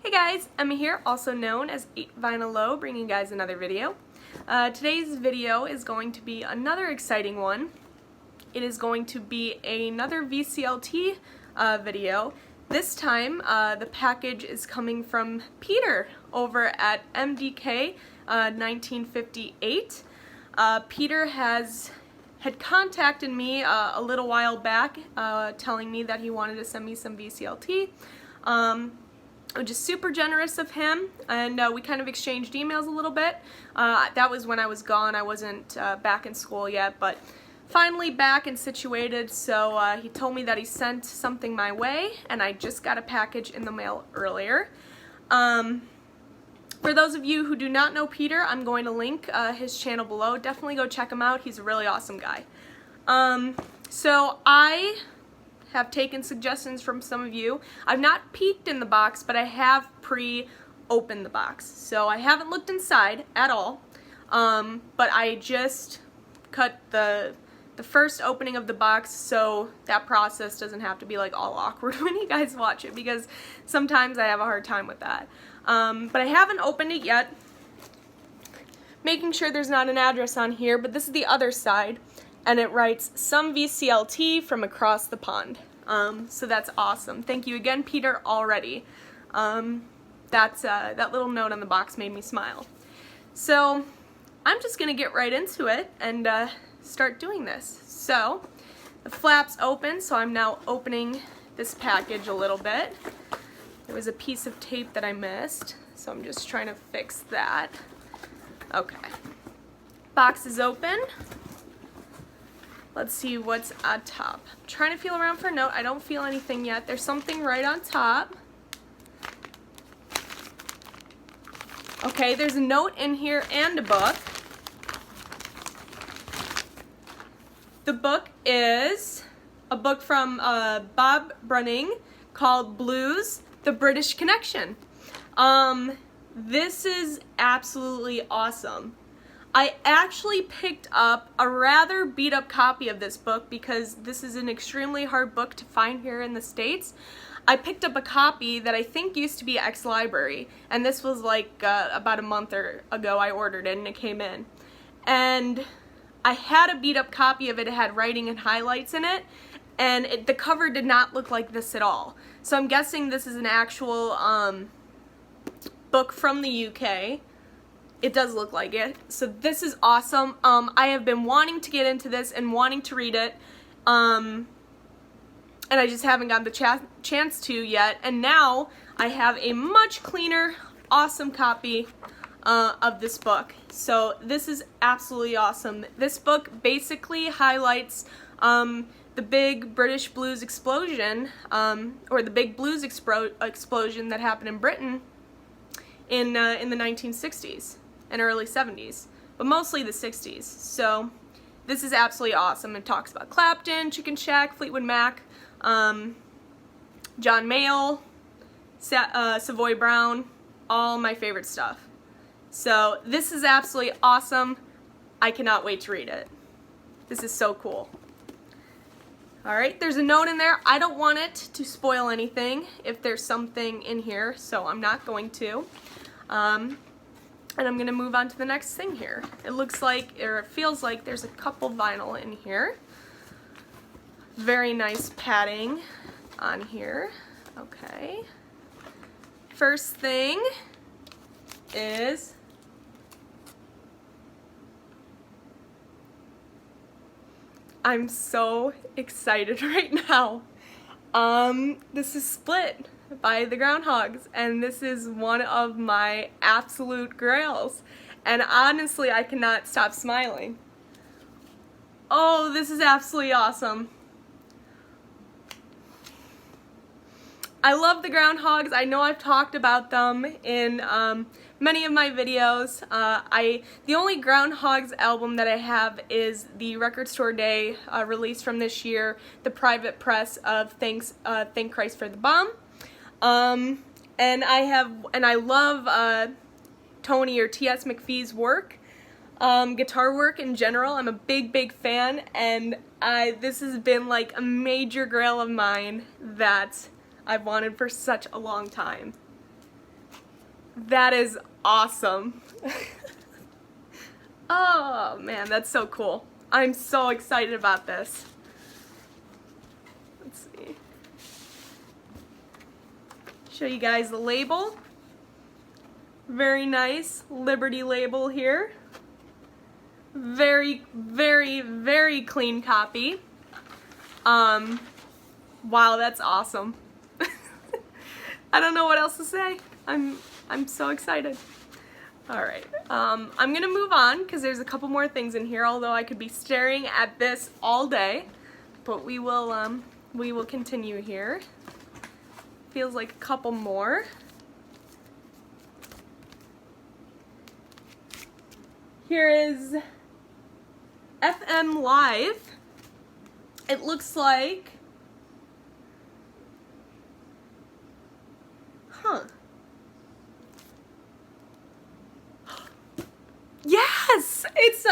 Hey guys, Emma here, also known as 8 Vinyl Low, bringing you guys another video. Today's video is going to be another exciting one. It is going to be another VCLT video. This time, the package is coming from Peter over at mdk1958. Peter had contacted me a little while back, telling me that he wanted to send me some VCLT. Which is super generous of him, and we kind of exchanged emails a little bit. That was when I was gone. I wasn't back in school yet, but finally back and situated, so he told me that he sent something my way, and I just got a package in the mail earlier. For those of you who do not know Peter, I'm going to link his channel below. Definitely go check him out. He's a really awesome guy. So I have taken suggestions from some of you. I've not peeked in the box, but I have pre-opened the box. So I haven't looked inside at all, but I just cut the first opening of the box so that process doesn't have to be like all awkward when you guys watch it, because sometimes I have a hard time with that. But I haven't opened it yet, making sure there's not an address on here, but this is the other side. And it writes, "Some VCLT from across the pond." So that's awesome. Thank you again, Peter, already. That little note on the box made me smile. So I'm just going to get right into it and start doing this. So the flap's open, so I'm now opening this package a little bit. There was a piece of tape that I missed, so I'm just trying to fix that. Okay. Box is open. Let's see what's on top. I'm trying to feel around for a note. I don't feel anything yet. There's something right on top. Okay, there's a note in here and a book. The book is a book from Bob Brunning called Blues, The British Connection. This is absolutely awesome. I actually picked up a rather beat up copy of this book because this is an extremely hard book to find here in the States. I picked up a copy that I think used to be ex-library, and this was like about a month ago I ordered it and it came in. And I had a beat up copy of it. It had writing and highlights in it, and the cover did not look like this at all. So I'm guessing this is an actual book from the UK. It does look like it. So this is awesome. I have been wanting to get into this and wanting to read it, and I just haven't gotten the chance to yet. And now I have a much cleaner, awesome copy of this book. So this is absolutely awesome. This book basically highlights the big British blues explosion, or the big blues explosion that happened in Britain in the 1960s. And early 70s, but mostly the 60s. So this is absolutely awesome. It talks about Clapton, Chicken Shack, Fleetwood Mac, John Mayall, Savoy Brown, all my favorite stuff. So this is absolutely awesome. I cannot wait to read it. This is so cool. Alright, there's a note in there. I don't want it to spoil anything if there's something in here, so I'm not going to. And I'm going to move on to the next thing here. It looks like, or it feels like there's a couple vinyl in here. Very nice padding on here. Okay. First thing is I'm so excited right now. This is Split by the Groundhogs, and this is one of my absolute grails, and honestly I cannot stop smiling. Oh, this is absolutely awesome. I love the Groundhogs. I know I've talked about them in many of my videos. The only Groundhogs album that I have is the Record Store Day release from this year, the private press of Thank Christ for the Bomb. And I love Tony or T.S. McPhee's work, guitar work in general. I'm a big fan, and this has been like a major grail of mine that I've wanted for such a long time. That is awesome. Oh man, that's so cool. I'm so excited about this. Let's see. Show you guys the label. Very nice Liberty label here. Very, very, very clean copy. Wow, that's awesome. I don't know what else to say. I'm so excited. All right, I'm gonna move on because there's a couple more things in here, although I could be staring at this all day, but we will continue here. Feels like a couple more. Here is FM Live. It looks like, Yes! It's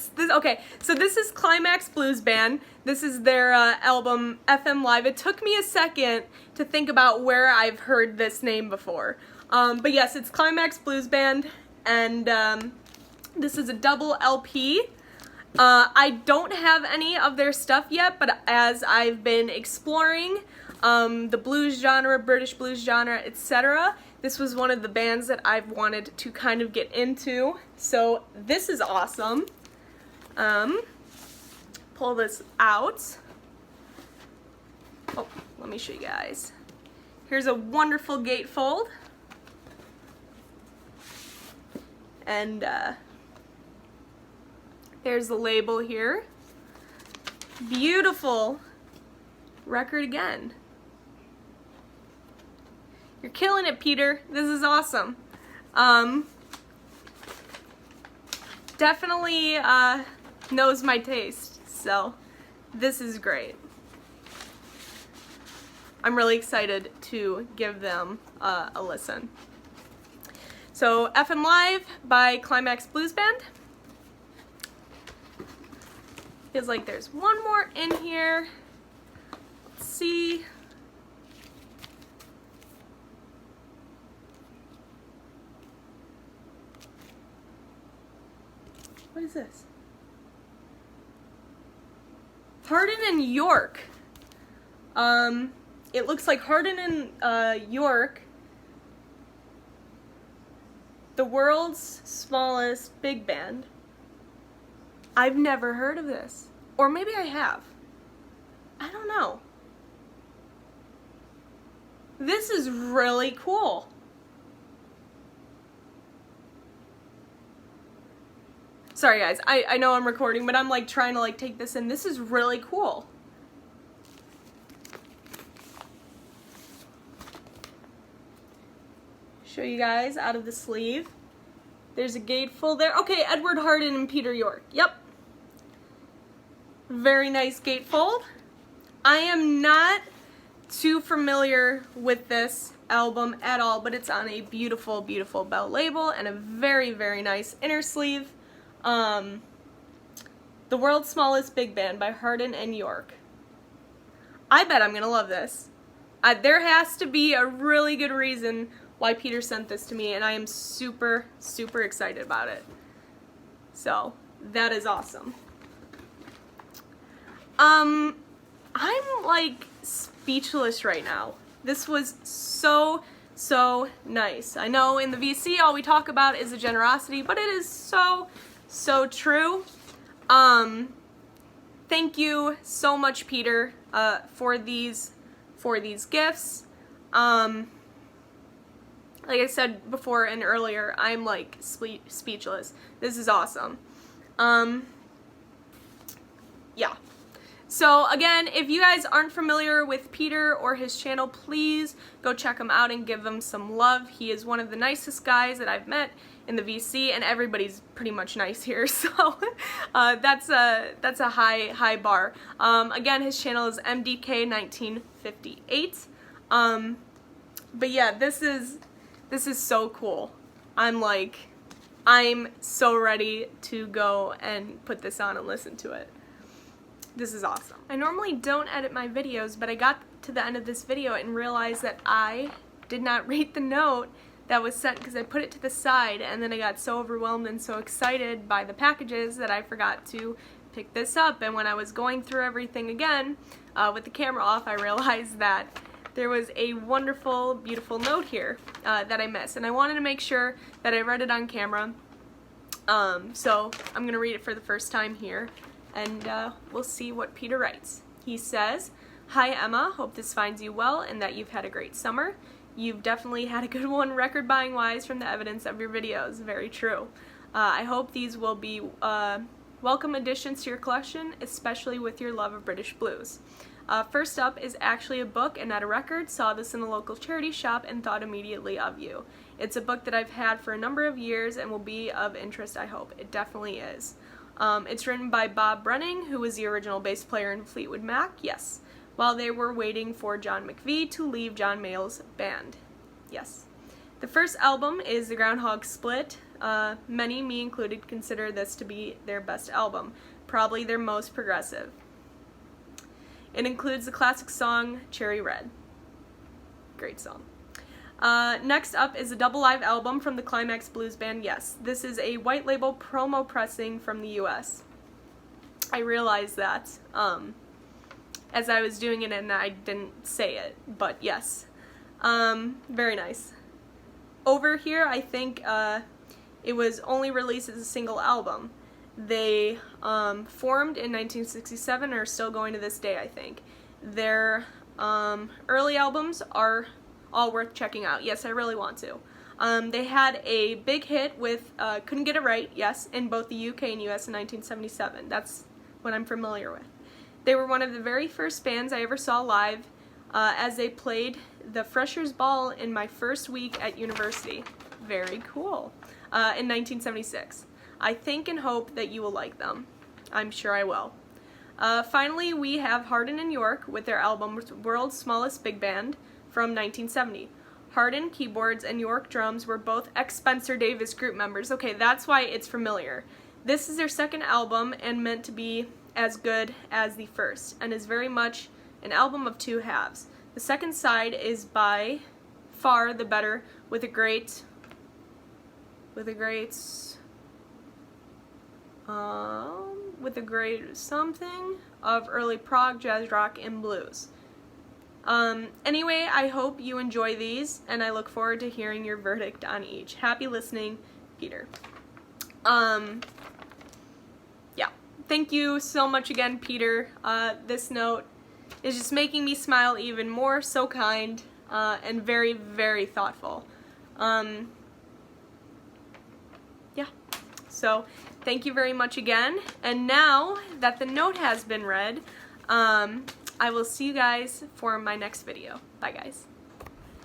this, okay, so this is Climax Blues Band. This is their album FM Live. It took me a second to think about where I've heard this name before. But yes, it's Climax Blues Band, and this is a double LP. I don't have any of their stuff yet, but as I've been exploring the blues genre, British blues genre, etc., this was one of the bands that I've wanted to kind of get into, so this is awesome. Pull this out. Oh, let me show you guys. Here's a wonderful gatefold. And there's the label here. Beautiful record again. You're killing it, Peter. This is awesome. Definitely knows my taste, so this is great. I'm really excited to give them a listen. So, FM Live by Climax Blues Band. Feels like there's one more in here. Let's see. What is this? Hardin and York. It looks like Hardin and York, the world's smallest big band. I've never heard of this. Or maybe I have. I don't know. This is really cool. Sorry guys, I know I'm recording, but I'm like trying to like take this in. This is really cool. Show you guys out of the sleeve. There's a gatefold there. Okay, Edward Hardin and Peter York. Yep. Very nice gatefold. I am not too familiar with this album at all, but it's on a beautiful, beautiful bell label and a very, very nice inner sleeve. The World's Smallest Big Band by Hardin and York. I bet I'm gonna love this. There has to be a really good reason why Peter sent this to me, and I am super, super excited about it. So, that is awesome. I'm like speechless right now. This was so, so nice. I know in the VC all we talk about is the generosity, but it is so, so true. Thank you so much, Peter, for these gifts. Like I said before and earlier, I'm like speechless. This is awesome. Yeah. So again, if you guys aren't familiar with Peter or his channel, please go check him out and give him some love. He is one of the nicest guys that I've met in the VC, and everybody's pretty much nice here, so that's a high bar. Again, his channel is mdk1958. But yeah, this is so cool. I'm so ready to go and put this on and listen to it. This is awesome. I normally don't edit my videos, but I got to the end of this video and realized that I did not read the note that was sent because I put it to the side, and then I got so overwhelmed and so excited by the packages that I forgot to pick this up. And when I was going through everything again with the camera off, I realized that there was a wonderful, beautiful note here that I missed, and I wanted to make sure that I read it on camera. So I'm going to read it for the first time here, and we'll see what Peter writes. He says, "Hi Emma, hope this finds you well and that you've had a great summer. You've definitely had a good one record buying wise from the evidence of your videos. Very true. I hope these will be welcome additions to your collection, especially with your love of British blues. First up is actually a book and not a record. Saw this in a local charity shop and thought immediately of you. It's a book that I've had for a number of years and will be of interest, I hope. It definitely is. It's written by Bob Brunning, who was the original bass player in Fleetwood Mac, yes, while they were waiting for John McVie to leave John Mayall's band, yes. The first album is The Groundhog Split. Many, me included, consider this to be their best album, probably their most progressive. It includes the classic song Cherry Red. Great song. Next up is a double live album from the Climax Blues Band. Yes, this is a white label promo pressing from the US. I realized that as I was doing it and I didn't say it, but yes. Very nice. Over here, I think it was only released as a single album. They formed in 1967 and are still going to this day, I think. Their early albums are all worth checking out. Yes, I really want to. They had a big hit with Couldn't Get It Right, yes, in both the UK and US in 1977. That's what I'm familiar with. They were one of the very first bands I ever saw live as they played the Freshers' Ball in my first week at university. Very cool. In 1976. I think and hope that you will like them. I'm sure I will. Finally, we have Hardin and York with their album World's Smallest Big Band from 1970. Hardin keyboards and York drums were both ex-Spencer Davis group members. Okay, that's why it's familiar. This is their second album and meant to be as good as the first, and is very much an album of two halves. The second side is by far the better, with a great something of early prog, jazz rock, and blues. Anyway, I hope you enjoy these, and I look forward to hearing your verdict on each. Happy listening, Peter." Yeah, thank you so much again, Peter. This note is just making me smile even more. So kind, and very, very thoughtful. Yeah, so thank you very much again. And now that the note has been read, I will see you guys for my next video. Bye, guys.